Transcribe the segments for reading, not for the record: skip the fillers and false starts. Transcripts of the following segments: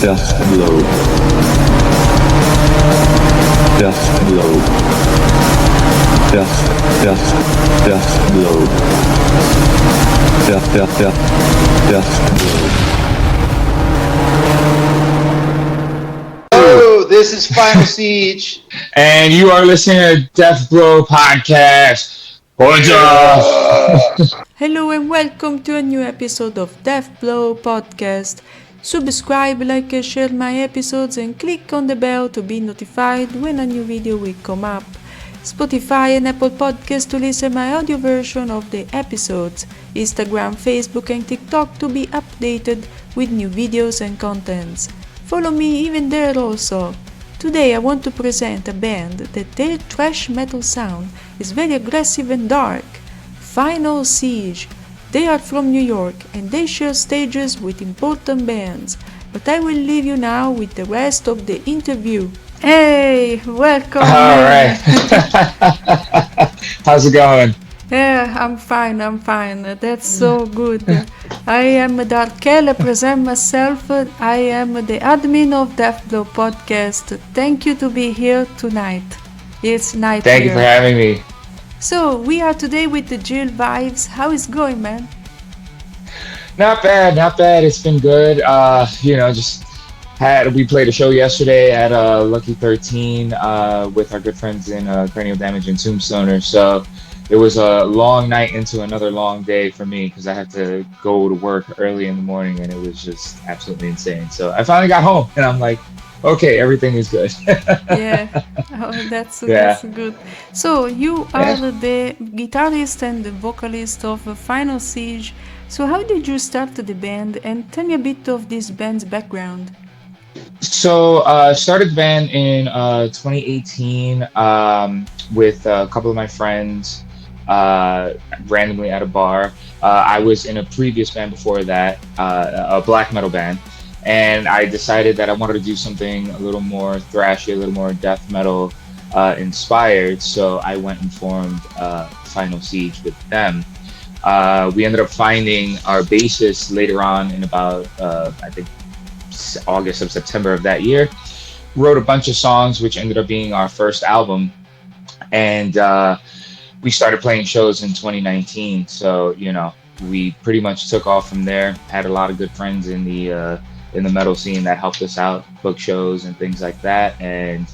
Death Blow. Death Blow. Death Blow. Death Blow. Hello, this is Final Siege. And you are listening to Death Blow Podcast. Bonjour. Hello and welcome to a new episode of Death Blow Podcast. Subscribe, like and share my episodes and click on the bell to be notified when a new video will come up. Spotify and Apple Podcasts to listen my audio version of the episodes. Instagram, Facebook and TikTok to be updated with new videos and contents. Follow me even there also. Today I want to present a band that their thrash metal sound is very aggressive and dark. Final Siege. They are from New York and they share stages with important bands. But I will leave you now with the rest of the interview. Hey, welcome. All right. How's it going? Yeah, I'm fine. That's so good. I am Darkel, I present myself. I am the admin of Death Blow Podcast. Thank you to be here tonight. It's night Thank here. you for having me. So, we are today with the Gil vibes. How is it going, man? Not bad. It's been good. We played a show yesterday at Lucky 13 with our good friends in Cranial Damage and Tombstoner. So it was a long night into another long day for me because I had to go to work early in the morning and it was just absolutely insane. So I finally got home and I'm like, okay, everything is good. Yeah, that's good. So you are the guitarist and the vocalist of Final Siege. So how did you start the band and tell me a bit of this band's background? So started the band in 2018 with a couple of my friends randomly at a bar. I was in a previous band before that, a black metal band. And I decided that I wanted to do something a little more thrashy, a little more death metal inspired. So I went and formed Final Siege with them. We ended up finding our bassist later on in about, I think, August of September of that year. Wrote a bunch of songs, which ended up being our first album. And we started playing shows in 2019. So, we pretty much took off from there. Had a lot of good friends in the metal scene that helped us out, book shows and things like that. And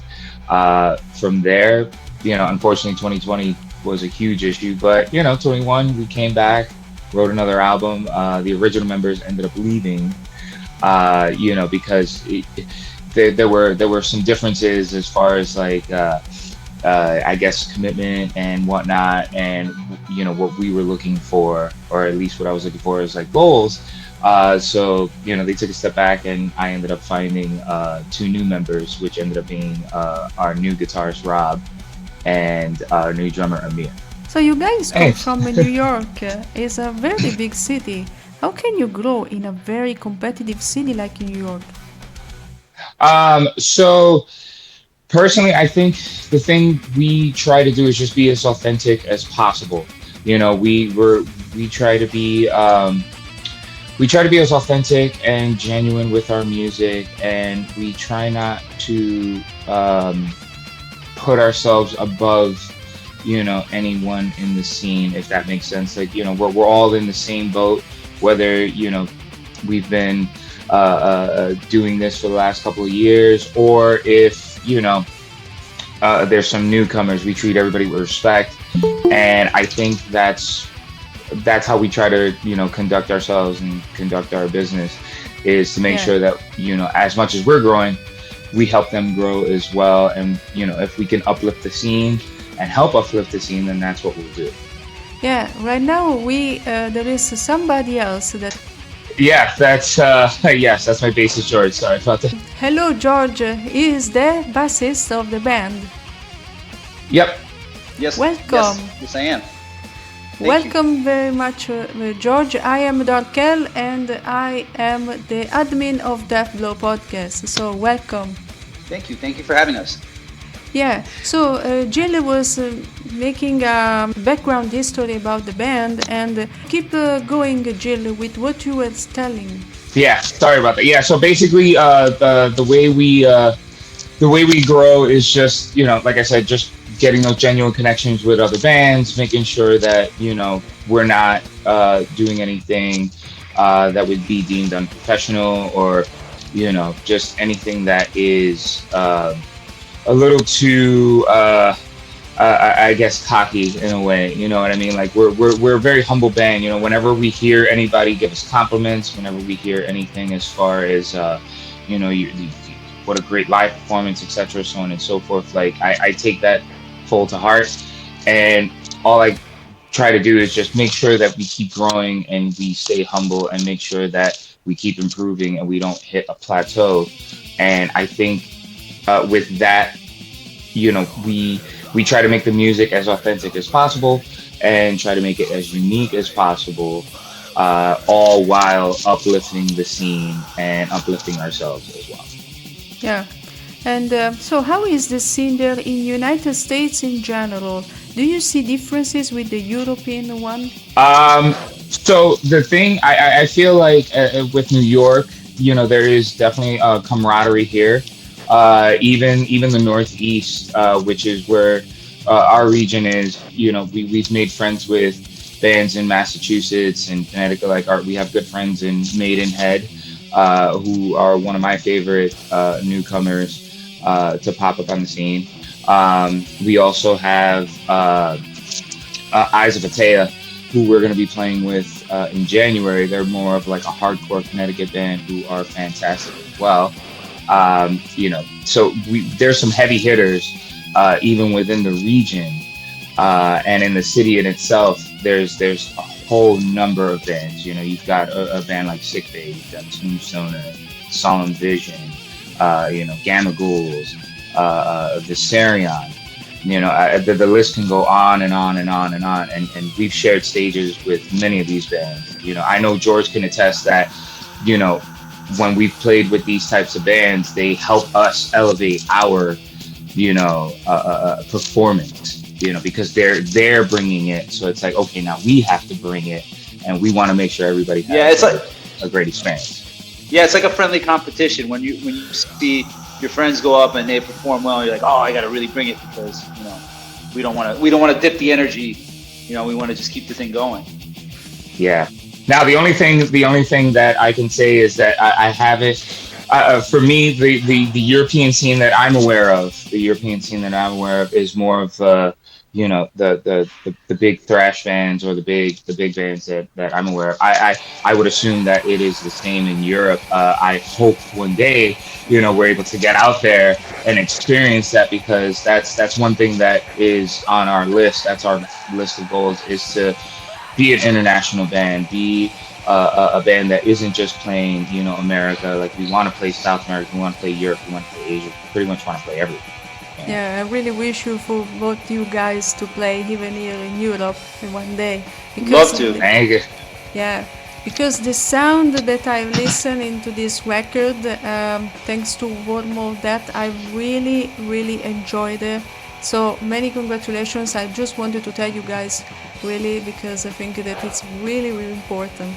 from there, unfortunately 2020 was a huge issue, but 21 we came back, wrote another album. The original members ended up leaving, because there were some differences as far as like I guess commitment and whatnot, and what we were looking for, or at least what I was looking for, is like goals. So they took a step back, and I ended up finding two new members, which ended up being our new guitarist Rob and our new drummer Amir. So you guys come from New York. It's a very big city. How can you grow in a very competitive city like New York? So personally, I think the thing we try to do is just be as authentic as possible. We try to be as authentic and genuine with our music, and we try not to put ourselves above, anyone in the scene, if that makes sense. Like, we're all in the same boat, whether, we've been doing this for the last couple of years, or if, there's some newcomers, we treat everybody with respect. And I think that's how we try to, conduct ourselves and conduct our business, is to make sure that, as much as we're growing, we help them grow as well. And, if we can uplift the scene and help uplift the scene, then that's what we'll do. Yeah, right now there is somebody else that... Yeah, that's my bassist George. Sorry about that. Hello, George. He is the bassist of the band. Yep. Yes. Welcome. Yes, I am. Welcome very much, George. I am Darkel and I am the admin of Death Blow Podcast. So welcome. Thank you for having us. Yeah, so Jill was making a background history about the band, and keep going, Jill, with what you were telling. Yeah, sorry about that. Yeah, so basically, the way we grow is just, like I said, just getting those genuine connections with other bands, making sure that we're not doing anything that would be deemed unprofessional, or just anything that is a little too I guess cocky in a way. You know what I mean? Like we're a very humble band. Whenever we hear anybody give us compliments, whenever we hear anything as far as what a great live performance, etc., so on and so forth. Like I take that full to heart, and all I try to do is just make sure that we keep growing and we stay humble and make sure that we keep improving and we don't hit a plateau. And I think with that, we try to make the music as authentic as possible and try to make it as unique as possible, all while uplifting the scene and uplifting ourselves as well. Yeah. And so how is the scene there in United States in general? Do you see differences with the European one? So the thing I feel like with New York, there is definitely a camaraderie here. Even the Northeast, which is where our region is, we've made friends with bands in Massachusetts and Connecticut. Like we have good friends in Maidenhead, who are one of my favorite newcomers to pop up on the scene. We also have Eyes of Atea, who we're going to be playing with in January. They're more of like a hardcore Connecticut band who are fantastic as well. So there's some heavy hitters even within the region, and in the city in itself. There's a whole number of bands. You've got a band like Sick Bay, you've got Tombstone, Solemn Vision, Gamma Ghouls, Viserion. The list can go on and on and on and on. And we've shared stages with many of these bands. I know George can attest that, when we've played with these types of bands, they help us elevate our, performance, because they're bringing it. So it's like, okay, now we have to bring it, and we want to make sure everybody has a great experience. Yeah, it's like a friendly competition. When you see your friends go up and they perform well, you're like, oh, I got to really bring it, because we don't want to dip the energy. We want to just keep the thing going. Yeah. Now the only thing that I can say is that I haven't. For me, the European scene that I'm aware of, is more of the big thrash bands or the big bands that I'm aware of. I would assume that it is the same in Europe. I hope one day we're able to get out there and experience that, because that's one thing that is on our list. That's our list of goals, is to be an international band, be a band that isn't just playing America. Like, we want to play South America, we want to play Europe, we want to play Asia, we pretty much want to play everything. Yeah, I really wish you for both you guys to play even here in Europe one day. Love to. Thank you. Yeah, because the sound that I've listened into this record, thanks to Wormhole Death, I really, really enjoyed it. So many congratulations. I just wanted to tell you guys, really, because I think that it's really, really important.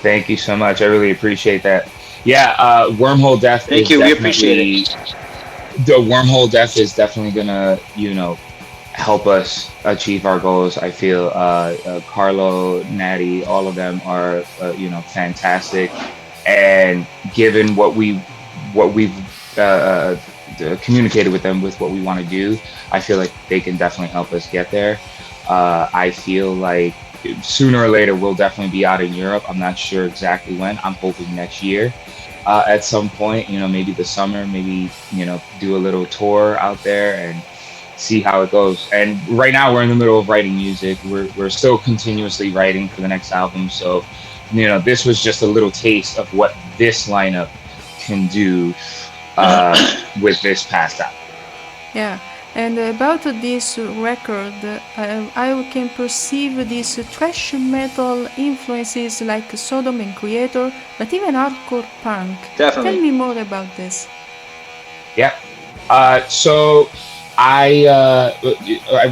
Thank you so much. I really appreciate that. Yeah, Wormhole Death. Thank you. We appreciate it. The Wormhole Death is definitely gonna, help us achieve our goals. I feel Carlo, Natty, all of them are, fantastic. And given what we've communicated with them with what we want to do, I feel like they can definitely help us get there. I feel like sooner or later we'll definitely be out in Europe. I'm not sure exactly when. I'm hoping next year at some point, maybe the summer, maybe, do a little tour out there and see how it goes. And right now we're in the middle of writing music. We're still continuously writing for the next album. So, this was just a little taste of what this lineup can do with this past album. Yeah, and about this record, I can perceive these thrash metal influences like Sodom and Creator, but even hardcore punk. Definitely. Tell me more about this. Yeah. So I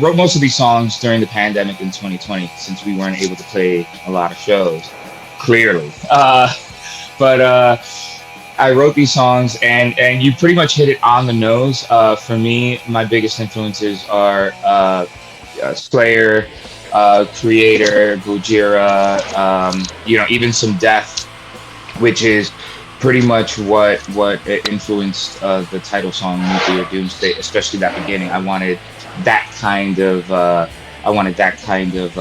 wrote most of these songs during the pandemic in 2020, since we weren't able to play a lot of shows, clearly. But I wrote these songs, and you pretty much hit it on the nose. For me, my biggest influences are Slayer, Creator, Gojira, even some Death, which is pretty much what influenced the title song "Nuclear Doomsday," especially that beginning. That kind of I wanted that kind of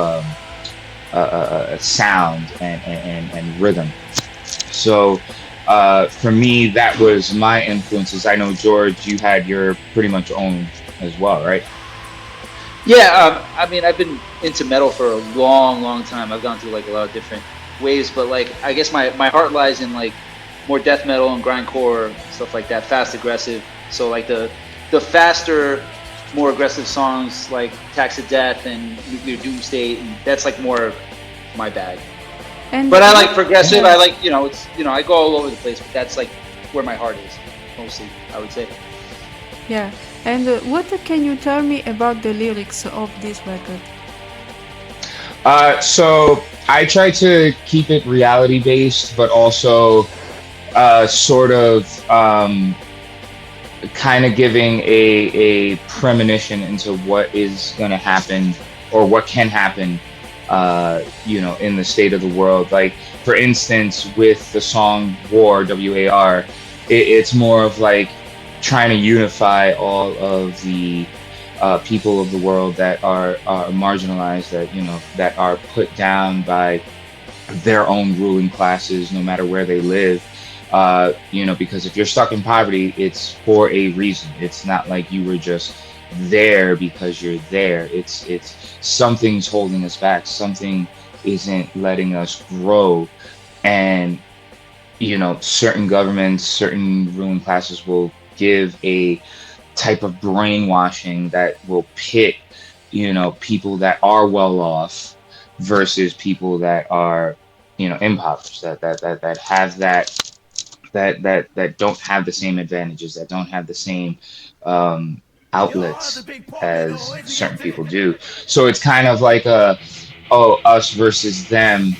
sound and rhythm. So for me, that was my influences. I know, George, you had your pretty much own as well, right? Yeah, I mean, I've been into metal for a long, long time. I've gone through like a lot of different waves, but like I guess my heart lies in like more death metal and grindcore stuff like that, fast aggressive. So like the faster, more aggressive songs like Tax of Death and Nuclear Doomsday, and that's like more my bag. And But I like progressive. yeah. I like I go all over the place, but that's like where my heart is mostly, I would say. Yeah. And what can you tell me about the lyrics of this record? So I try to keep it reality based, but also sort of kind of giving a premonition into what is going to happen or what can happen, in the state of the world. Like, for instance, with the song War, WAR, it's more of like trying to unify all of the people of the world that are marginalized, that are put down by their own ruling classes, no matter where they live. Because if you're stuck in poverty, it's for a reason. It's not like you were just there because you're there. It's something's holding us back. Something isn't letting us grow. And, certain governments, certain ruling classes will give a type of brainwashing that will pit, people that are well off versus people that are, impoverished, that have that don't have the same advantages, that don't have the same outlets as certain people do. So it's kind of like us versus them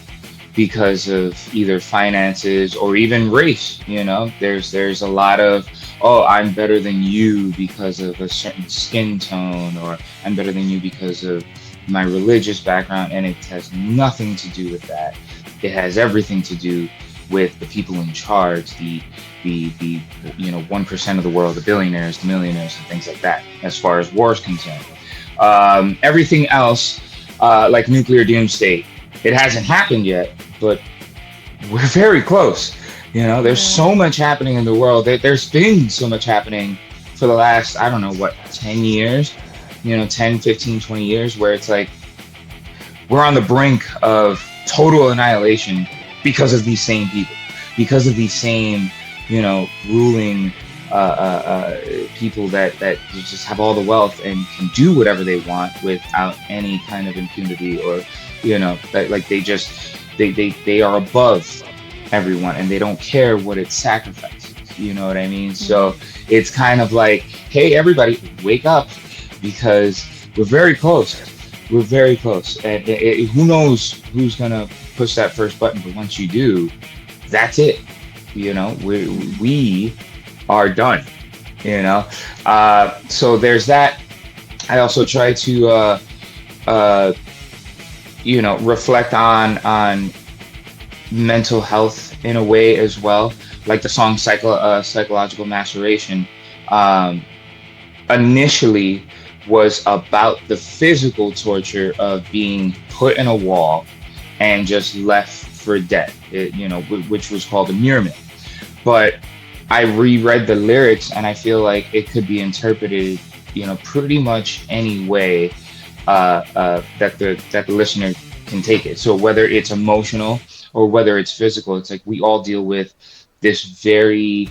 because of either finances or even race. There's a lot of, oh, I'm better than you because of a certain skin tone, or I'm better than you because of my religious background, and it has nothing to do with that. It has everything to do with the people in charge, the 1% of the world, the billionaires, the millionaires, and things like that, as far as war is concerned. Everything else, like Nuclear Doomsday, it hasn't happened yet, but we're very close. There's so much happening in the world. There's been so much happening for the last, I don't know, 10 years, 10, 15, 20 years, where it's like we're on the brink of total annihilation because of these same people, because of these same, ruling people that just have all the wealth and can do whatever they want without any kind of impunity, or, they are above everyone and they don't care what it sacrifices. You know what I mean? So it's kind of like, hey, everybody, wake up, because we're very close. We're very close. And who knows who's going to push that first button, but once you do, that's it. We are done. So there's that. I also try to reflect on mental health in a way as well, like the song Psychological Maceration initially was about the physical torture of being put in a wall and just left for dead, which was called immurement. But I reread the lyrics and I feel like it could be interpreted, pretty much any way that the listener can take it. So whether it's emotional or whether it's physical, it's like we all deal with this very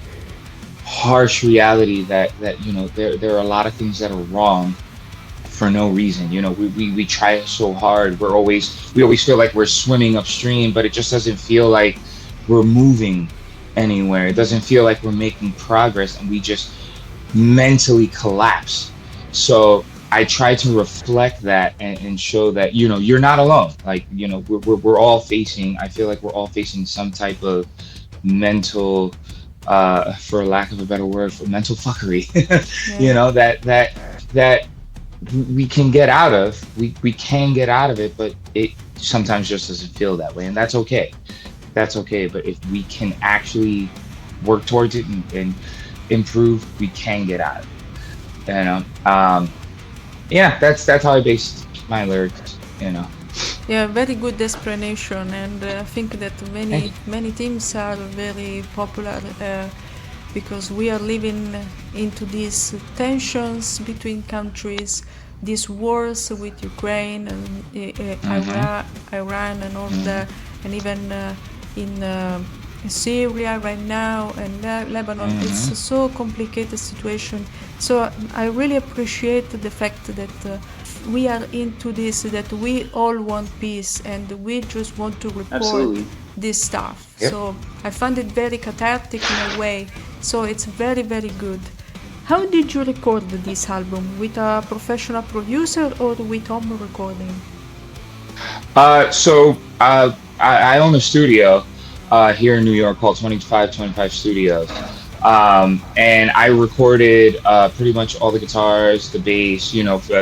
harsh reality that there are a lot of things that are wrong for no reason. We try so hard. We always feel like we're swimming upstream, but it just doesn't feel like we're moving anywhere. It doesn't feel like we're making progress, and we just mentally collapse. So I try to reflect that and show that you're not alone. Like we're all facing. I feel like we're all facing some type of mental, for lack of a better word, for mental fuckery, Yeah. that we can get out of. We can get out of it, but it sometimes just doesn't feel that way, and that's okay. That's okay. But if we can actually work towards it and improve, we can get out of it. Yeah, that's how I based my lyrics. Yeah, very good explanation, and I think that Thank you. many teams are very popular because we are living into these tensions between countries, these wars with Ukraine and Mm-hmm. Iran and all Mm-hmm. that, and even in Syria right now and Lebanon. It's Mm-hmm. a so complicated situation. So I really appreciate the fact that we are into this, that we all want peace and we just want to report Absolutely. this stuff. Yep. So I found it very cathartic in a way. So it's very, very good. How did you record this album? With a professional producer or with home recording? I own a studio here in New York called 2525 Studios. And I recorded pretty much all the guitars, the bass.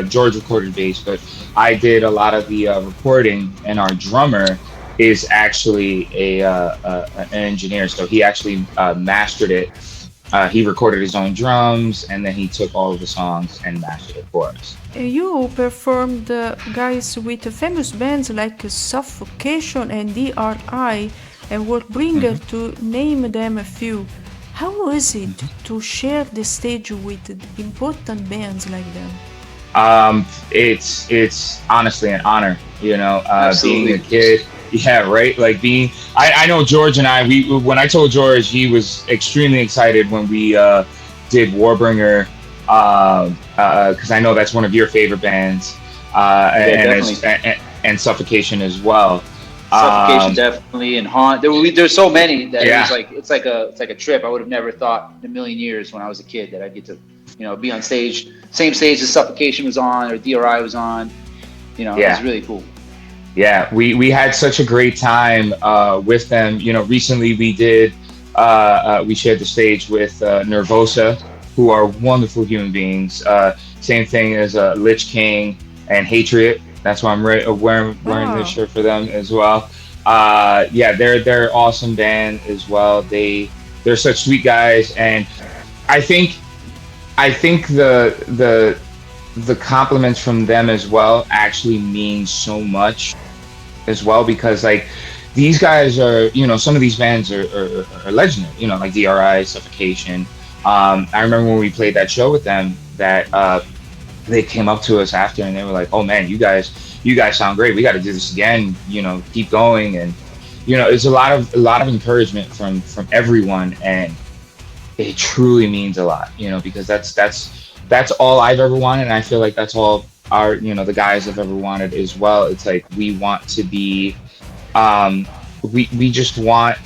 George recorded bass, but I did a lot of the recording. And our drummer is actually an engineer, so he actually mastered it. He recorded his own drums, and then he took all of the songs and mastered it for us. You performed, guys, with famous bands like Suffocation and DRI and Warbringer, Mhm. to name them a few. How was it to share the stage with important bands like them? It's honestly an honor, being a Absolutely. kid. Yeah, right. Like I know George and I. When I told George, he was extremely excited when we did Warbringer, because I know that's one of your favorite bands, Yeah, and definitely. and Suffocation as well. Suffocation Um, definitely, and Haunt. There's so many that it was yeah, like it's like a trip. I would have never thought in a million years when I was a kid that I'd get to, be on stage, same stage as Suffocation was on or DRI was on. It was yeah. really cool. Yeah, we had such a great time with them. Recently we shared the stage with Nervosa, who are wonderful human beings. Same thing as Lich King and Hatred. That's why I'm wearing this Wow. shirt for them as well. Yeah, they're awesome band as well. They're such sweet guys, and I think the compliments from them as well actually means so much as well, because like these guys are, some of these bands are legendary, like DRI, Suffocation. I remember when we played that show with them that they came up to us after and they were like, oh man, you guys sound great, we got to do this again, keep going. And it's a lot of encouragement from everyone, and it truly means a lot, because that's all I've ever wanted, and I feel like that's all the guys have ever wanted as well. It's like we want to be, we just want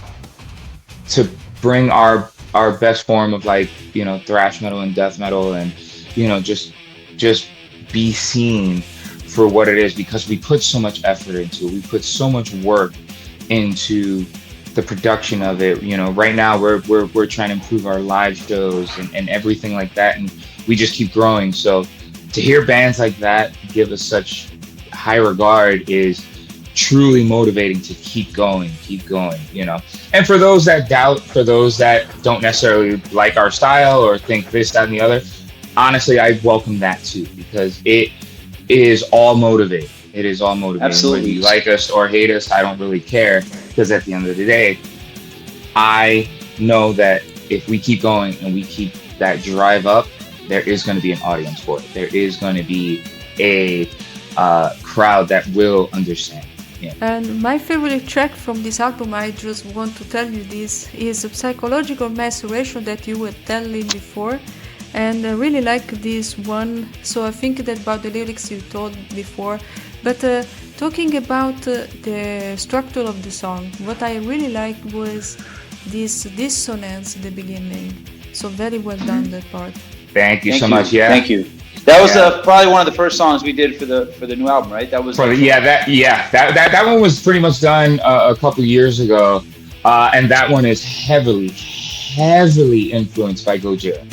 to bring our best form of, like, thrash metal and death metal, and just be seen for what it is, because we put so much effort into it. We put so much work into the production of it. Right now we're trying to improve our live shows and everything like that, and we just keep growing. So to hear bands like that give us such high regard is truly motivating to keep going. And for those that doubt, for those that don't necessarily like our style or think this, that, and the other, honestly, I welcome that too, because it is all motivating. It is all motivating. Whether Absolutely. you like us or hate us, I don't really care, because at the end of the day, I know that if we keep going and we keep that drive up, there is going to be an audience for it. There is going to be a crowd that will understand. Yeah. And my favorite track from this album, I just want to tell you this, is Psychological Maceration that you were telling before. And I really like this one. So I think that about the lyrics you told before. But talking about the structure of the song, what I really liked was this dissonance at the beginning. So very well done, that part. Thank you Thank so you. much. Yeah. Thank you. That was Yeah. probably one of the first songs we did for the new album, right? That was Yeah, that one was pretty much done a couple years ago. And that one is heavily influenced by Gojira.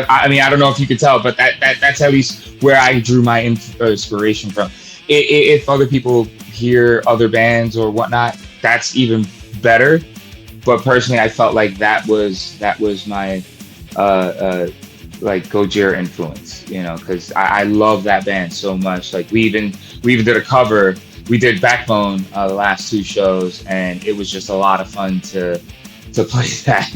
I mean, I don't know if you could tell, but that's at least where I drew my inspiration from. If other people hear other bands or whatnot, that's even better. But personally, I felt like that was my like Gojira influence, you know, because I love that band so much. Like we even did a cover. We did Backbone the last 2 shows, and it was just a lot of fun to play that.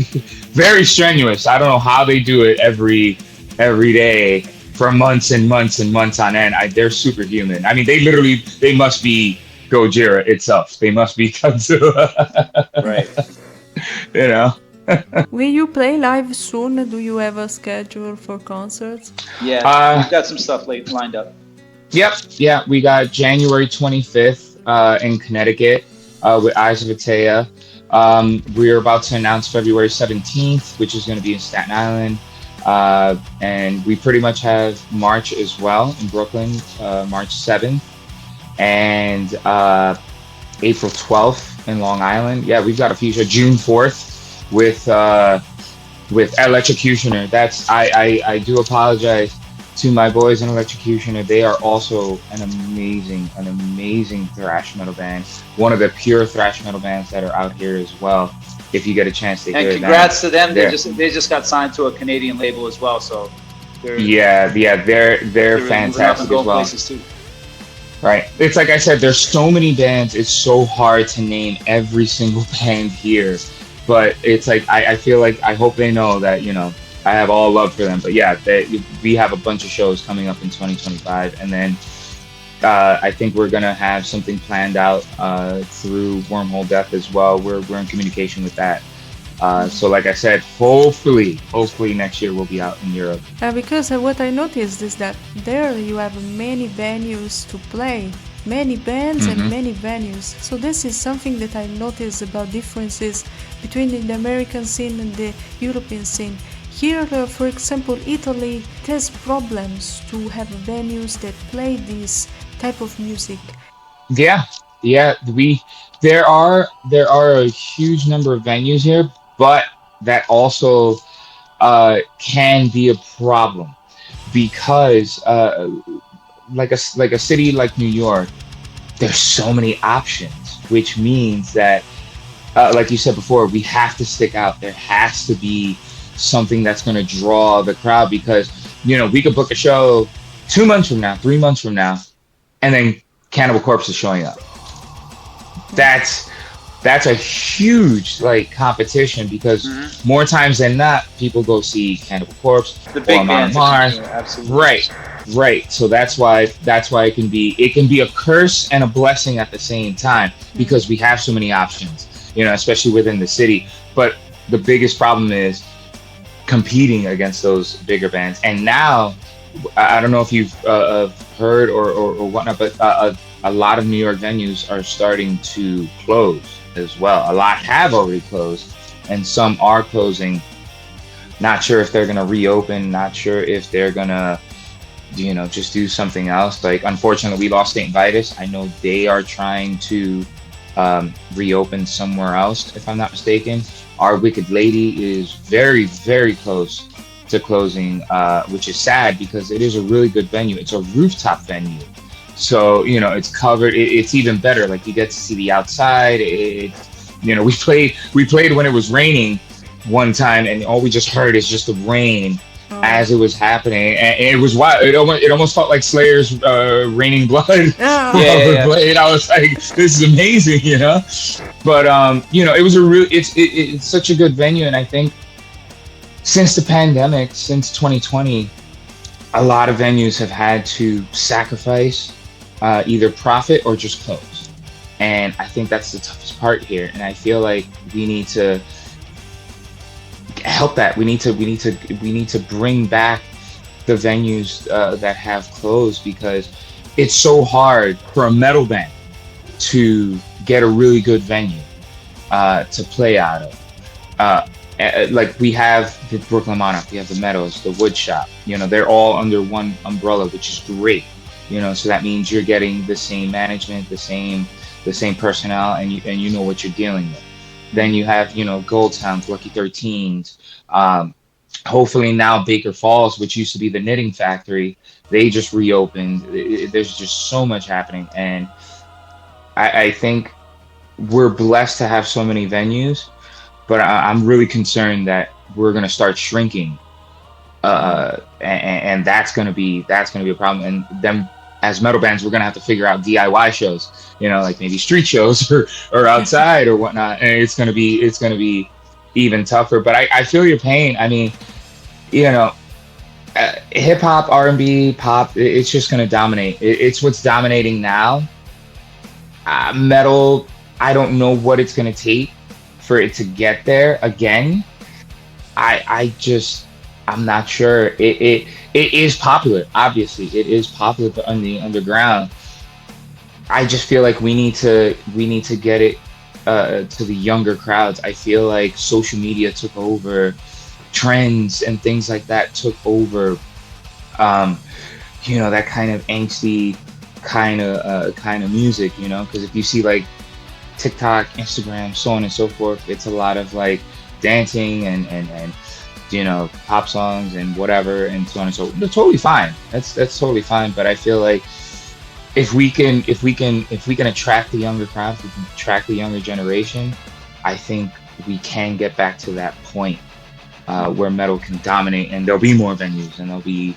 Very strenuous. I don't know how they do it every day for months and months and months on end. They're superhuman. I mean, they must be Gojira itself. They must be Kazuha. Right. You know. Will you play live soon? Do you have a schedule for concerts? Yeah, we've got some stuff lined up. Yep. Yeah, we got January 25th in Connecticut with Eyes of Atea. We're about to announce February 17th, which is going to be in Staten Island. And we pretty much have March as well in Brooklyn, March 7th. And April 12th in Long Island. Yeah, we've got a few shows. June 4th with Electrocutioner. I do apologize to my boys in Electrocutioner. They are also an amazing thrash metal band. One of the pure thrash metal bands that are out here as well. If you get a chance to hear them. And congrats to them. They just got signed to a Canadian label as well. So they're fantastic as well. Too. Right. It's like I said, there's so many bands. It's so hard to name every single band here. But it's like I feel like I hope they know that, you know, I have all love for them. But yeah, we have a bunch of shows coming up in 2025, and then I think we're gonna have something planned out through Wormhole Death as well. We're in communication with that. So like I said, hopefully next year we'll be out in Europe. Because what I noticed is that there you have many venues to play, many bands and many venues. So this is something that I noticed about differences between the American scene and the European scene. Here, for example, Italy has problems to have venues that play this type of music. Yeah. There are a huge number of venues here, but that also can be a problem because like a city like New York, there's so many options, which means that like you said before, we have to stick out. There has to be something that's going to draw the crowd, because, you know, we could book a show 2 months from now, 3 months from now, and then Cannibal Corpse is showing up. That's a huge like competition, because more times than not, people go see Cannibal Corpse, the big bands, Mars. absolutely. Right. So that's why it can be a curse and a blessing at the same time, because we have so many options, you know, especially within the city. But the biggest problem is competing against those bigger bands. And now, I don't know if you've heard or whatnot, but a lot of New York venues are starting to close as well. A lot have already closed, and some are closing. Not sure if they're going to reopen, not sure if they're going to, you know, just do something else. Like, unfortunately, we lost St. Vitus. I know they are trying to reopen somewhere else, if I'm not mistaken. Our Wicked Lady is very, very close to closing, which is sad, because it is a really good venue. It's a rooftop venue. So, you know, it's covered. It's even better. Like, you get to see the outside. You know, we played when it was raining one time, and all we just heard is just the rain as it was happening, and it was wild. It almost felt like Slayer's "Raining Blood." Yeah. Played. I was like, this is amazing, you know. But you know, it was it's such a good venue, and I think since the pandemic, since 2020, a lot of venues have had to sacrifice either profit or just close, and I think that's the toughest part here. And I feel like we need to help that. We need to bring back the venues that have closed, because it's so hard for a metal band to get a really good venue to play out of. Like, we have the Brooklyn Monarch, we have the Meadows, the Wood Shop. You know, they're all under one umbrella, which is great. You know, so that means you're getting the same management, the same personnel, and you know what you're dealing with. Then you have, Gold Sounds, Lucky 13s. Hopefully now Baker Falls, which used to be the Knitting Factory, they just reopened. There's just so much happening. And I think we're blessed to have so many venues, but I'm really concerned that we're going to start shrinking. And that's gonna be a problem. And then as metal bands, we're gonna have to figure out DIY shows, like maybe street shows or outside or whatnot. And it's gonna be even tougher. But I feel your pain. I mean, hip hop, R&B, pop, it's just gonna dominate. It's what's dominating now. Metal, I don't know what it's gonna take for it to get there again. I'm not sure. It is popular. Obviously, it is popular on the underground. I just feel like we need to get it to the younger crowds. I feel like social media took over, trends and things like that took over. That kind of angsty kind of music. Because if you see like TikTok, Instagram, so on and so forth, it's a lot of like dancing and pop songs and whatever and so on and so forth. They're totally fine. That's totally fine. But I feel like if we can attract the younger crowd, if we can attract the younger generation, I think we can get back to that point where metal can dominate, and there'll be more venues and there'll be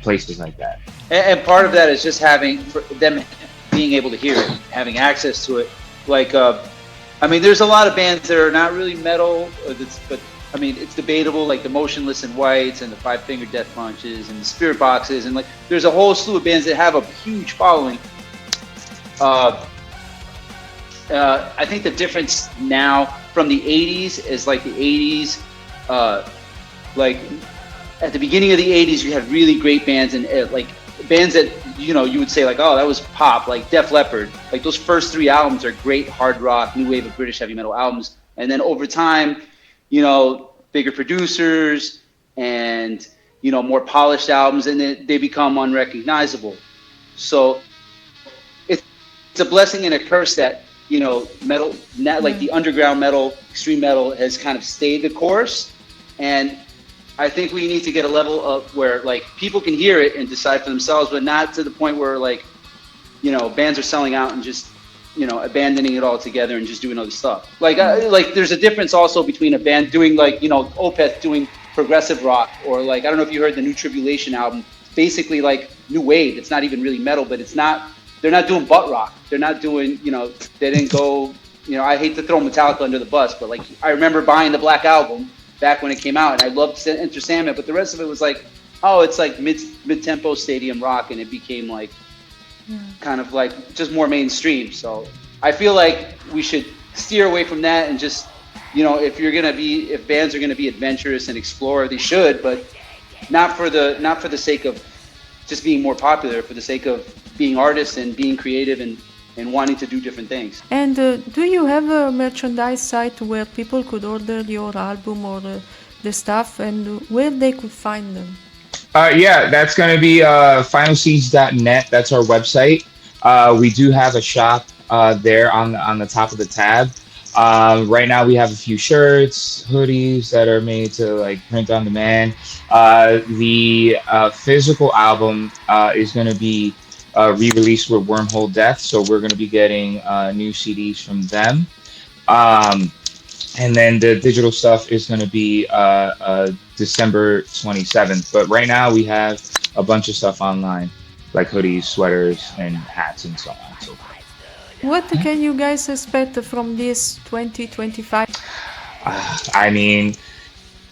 places like that. And part of that is just having them being able to hear it, having access to it. Like, there's a lot of bands that are not really metal, but it's debatable, like the Motionless in Whites and the Five Finger Death Punches and the Spirit Boxes, and like there's a whole slew of bands that have a huge following. I think the difference now from the 80s is like the 80s, like at the beginning of the 80s, you had really great bands and like bands that, you would say like, oh, that was pop, like Def Leppard. Like those first 3 albums are great hard rock, new wave of British heavy metal albums. And then over time, bigger producers and, more polished albums, and then they become unrecognizable. So it's a blessing and a curse that, metal, like the underground metal, extreme metal has kind of stayed the course. And I think we need to get a level of where like people can hear it and decide for themselves, but not to the point where like, bands are selling out and just, abandoning it all together and just doing other stuff. Like there's a difference also between a band doing like, Opeth doing progressive rock, or like, I don't know if you heard the New Tribulation album, basically like new wave. It's not even really metal, but they're not doing butt rock. They're not doing, they didn't go, I hate to throw Metallica under the bus, but like, I remember buying the Black Album back when it came out, and I loved Enter Sandman, but the rest of it was like, oh, it's like mid-tempo stadium rock, and it became like, kind of like just more mainstream. So I feel like we should steer away from that and just, if bands are gonna be adventurous and explore, they should, but not for the sake of just being more popular, for the sake of being artists and being creative and wanting to do different things. And do you have a merchandise site where people could order your album or the stuff, and where they could find them? Yeah, that's going to be finalseeds.net. That's our website. We do have a shop there on the top of the tab. Right now we have a few shirts, hoodies that are made to like print on demand. The physical album is going to be re-released with Wormhole Death, so we're going to be getting new CDs from them. And then the digital stuff is going to be December 27th. But right now we have a bunch of stuff online, like hoodies, sweaters, and hats, and so on and so forth. What can you guys expect from this 2025?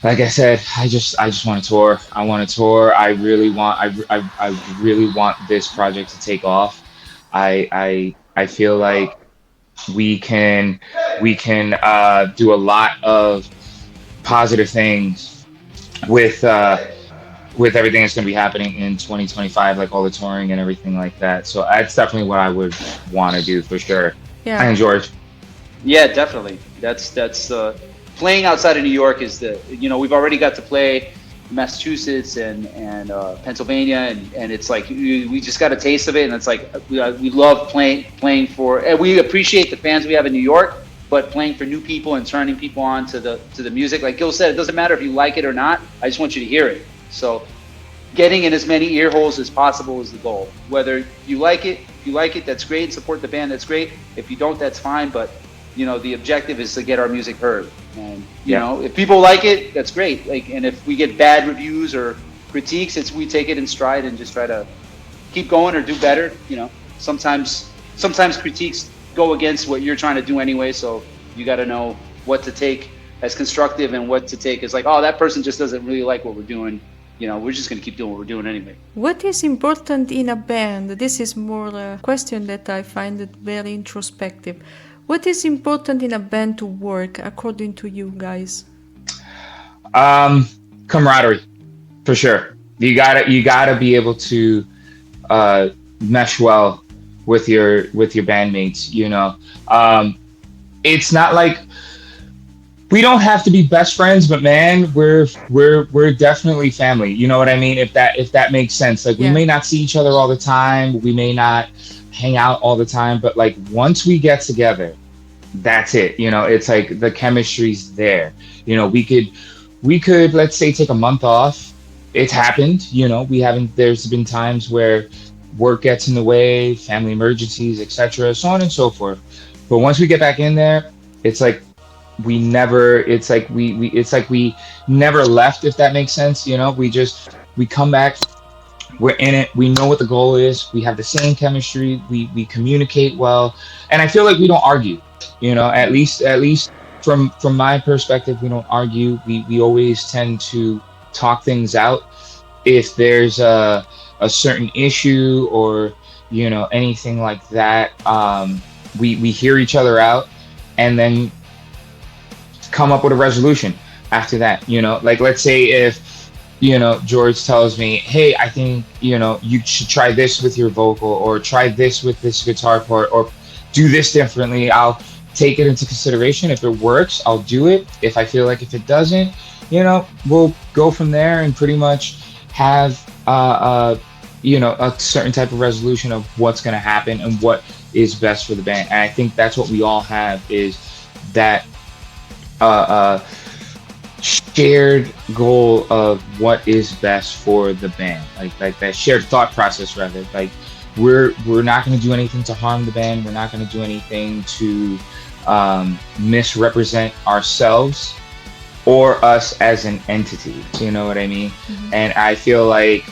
Like I said, I just want to tour. I want to tour. I really want this project to take off. I feel like we can do a lot of positive things with everything that's going to be happening in 2025, like all the touring and everything like that. So that's definitely what I would want to do for sure. Yeah. And George. Yeah, definitely. That's playing outside of New York is we've already got to play Massachusetts and Pennsylvania, and it's like we just got a taste of it, and it's like we love playing for, and we appreciate the fans we have in New York, but playing for new people and turning people on to the music. Like Gil said, it doesn't matter if you like it or not. I just want you to hear it. So getting in as many ear holes as possible is the goal. Whether you like it, that's great. Support the band, that's great. If you don't, that's fine. But the objective is to get our music heard. And you know, if people like it, that's great. Like, and if we get bad reviews or critiques, we take it in stride and just try to keep going or do better. Sometimes critiques go against what you're trying to do anyway. So you got to know what to take as constructive and what to take as like, oh, that person just doesn't really like what we're doing. We're just going to keep doing what we're doing anyway. What is important in a band? This is more a question that I find it very introspective. What is important in a band to work, according to you guys? Camaraderie, for sure. You gotta be able to mesh well with your bandmates. It's not like we don't have to be best friends, but man, we're definitely family. You know what I mean? If that makes sense. Like we may not see each other all the time, we may not hang out all the time, but like once we get together, that's it. It's like the chemistry's there. We could let's say take a month off. It's happened. There's been times where work gets in the way, family emergencies, etc., so on and so forth. But once we get back in there, it's like we never left, if that makes sense. We come back, we're in it, we know what the goal is, we have the same chemistry, we communicate well, and I feel like we don't argue. At least from my perspective, we don't argue. We always tend to talk things out. If there's a certain issue or anything like that, we hear each other out and then come up with a resolution after that. Like let's say if George tells me, hey, I think you should try this with your vocal, or try this with this guitar part, or do this differently. I'll take it into consideration. If it works, I'll do it. If I feel like if it doesn't, we'll go from there and pretty much have a certain type of resolution of what's going to happen and what is best for the band. And I think that's what we all have, is that shared goal of what is best for the band, like that shared thought process, rather. Like we're not going to do anything to harm the band. We're not going to do anything to misrepresent ourselves or us as an entity. You know what I mean? Mm-hmm. And I feel like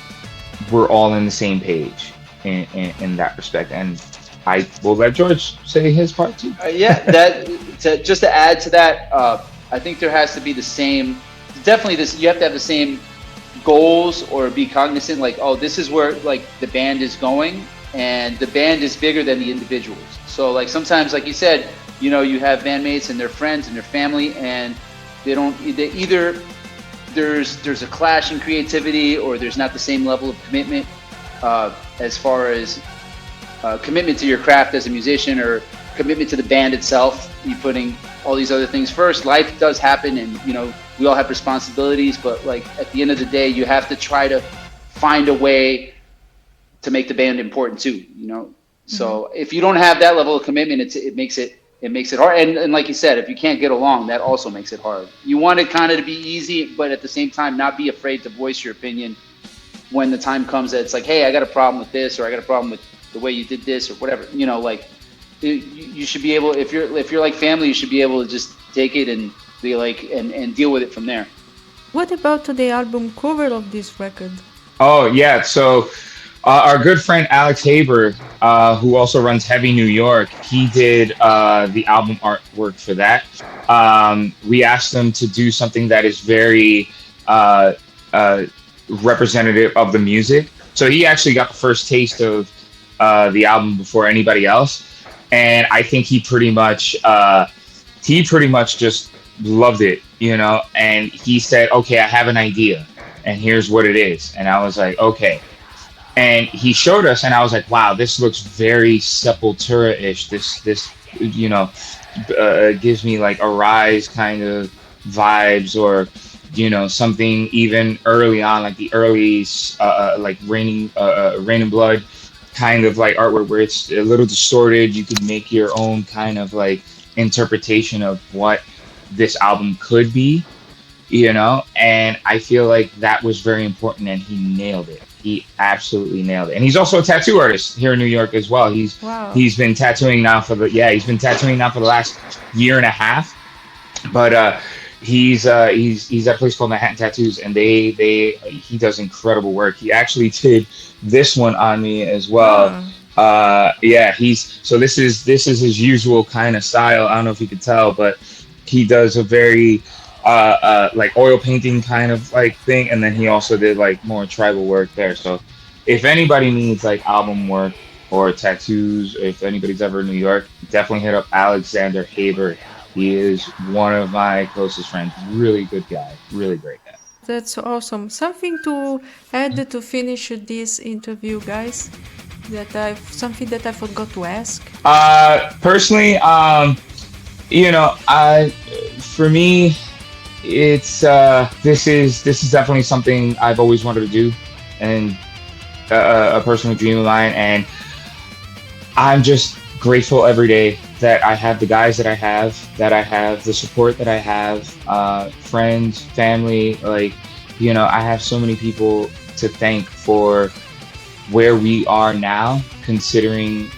we're all on the same page in that respect. And I will let George say his part too. Just to add to that, I think there has to be the same. Definitely, you have to have the same goals, or be cognizant. Like, oh, this is where like the band is going, and the band is bigger than the individuals. So like sometimes, like you said, you have bandmates and their friends and their family, and they either there's a clash in creativity, or there's not the same level of commitment as far as commitment to your craft as a musician, or commitment to the band itself. You putting all these other things first. Life does happen, and we all have responsibilities, but like at the end of the day, you have to try to find a way to make the band important too. Mm-hmm. So if you don't have that level of commitment, it makes it hard. And like you said, if you can't get along, that also makes it hard. You want it kind of to be easy, but at the same time, not be afraid to voice your opinion when the time comes that it's like, hey, I got a problem with this, or I got a problem with the way you did this, or whatever. Like you should be able, if you're like family, you should be able to just take it and be like and deal with it from there. What about the album cover of this record? Oh yeah, so our good friend Alex Haber, who also runs Heavy New York, he did the album artwork for that. We asked him to do something that is very representative of the music. So he actually got the first taste of the album before anybody else, and I think he pretty much just loved it, and he said, okay, I have an idea and here's what it is. And I was like, okay. And he showed us, and I was like, wow, this looks very Sepultura-ish. This gives me like a Rise kind of vibes, or something even early on, like the early like Rain and Blood kind of like artwork, where it's a little distorted. You could make your own kind of like interpretation of what this album could be, you know, and I feel like that was very important, and he nailed it. He absolutely nailed it. And he's also a tattoo artist here in New York as well. Wow. He's been tattooing now for the last year and a half. But he's at a place called Manhattan Tattoos, and he does incredible work. He actually did this one on me as well. Yeah, this is his usual kind of style. I don't know if you could tell, but he does a very like oil painting kind of like thing, and then he also did like more tribal work there. So if anybody needs like album work or tattoos, if anybody's ever in New York, definitely hit up Alexander Haber. He is one of my closest friends. Really good guy, really great guy. That's awesome. Something to add to finish this interview, guys? Something that I forgot to ask. Personally, you know, for me, it's this is definitely something I've always wanted to do, and a personal dream of mine, and I'm just grateful every day that I have the guys that I have the support that I have, friends, family, like, you know, I have so many people to thank for where we are now, considering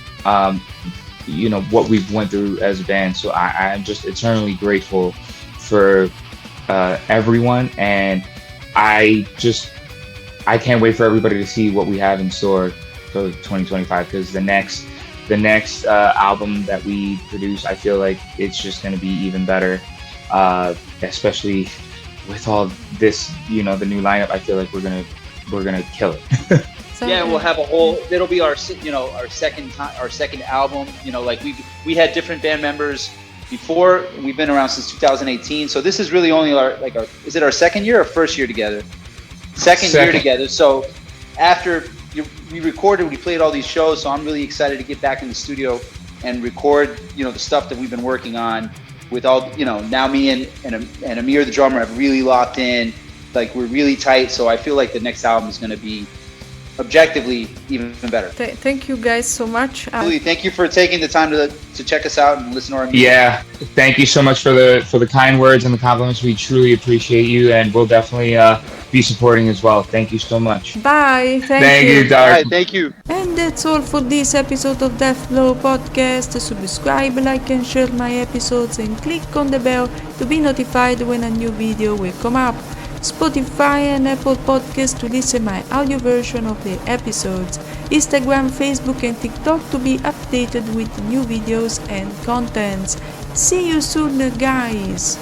you know, what we've went through as a band. So I'm just eternally grateful for everyone, and I can't wait for everybody to see what we have in store for 2025, because the next album that we produce, I feel like it's just going to be even better, especially with all this, you know, the new lineup. I feel like we're gonna kill it. Yeah, we'll have a whole. It'll be our second album. You know, like we had different band members before. We've been around since 2018, so this is really only our is it our second year or first year together? Second year together. So after we recorded, we played all these shows. So I'm really excited to get back in the studio and record, you know, the stuff that we've been working on with all, you know, now me and Amir, the drummer, have really locked in. Like, we're really tight. So I feel like the next album is going to be objectively even better. Thank you guys so much. Really, thank you for taking the time to check us out and listen to our music. Yeah, thank you so much for the kind words and the compliments. We truly appreciate you, and we'll definitely be supporting as well. Thank you so much. Bye. Thank you, Dark. All right, thank you. And that's all for this episode of Death Blow Podcast. Subscribe, like and share my episodes, and click on the bell to be notified when a new video will come up. Spotify and Apple Podcasts to listen my audio version of the episodes. Instagram, Facebook and TikTok to be updated with new videos and contents. See you soon, guys!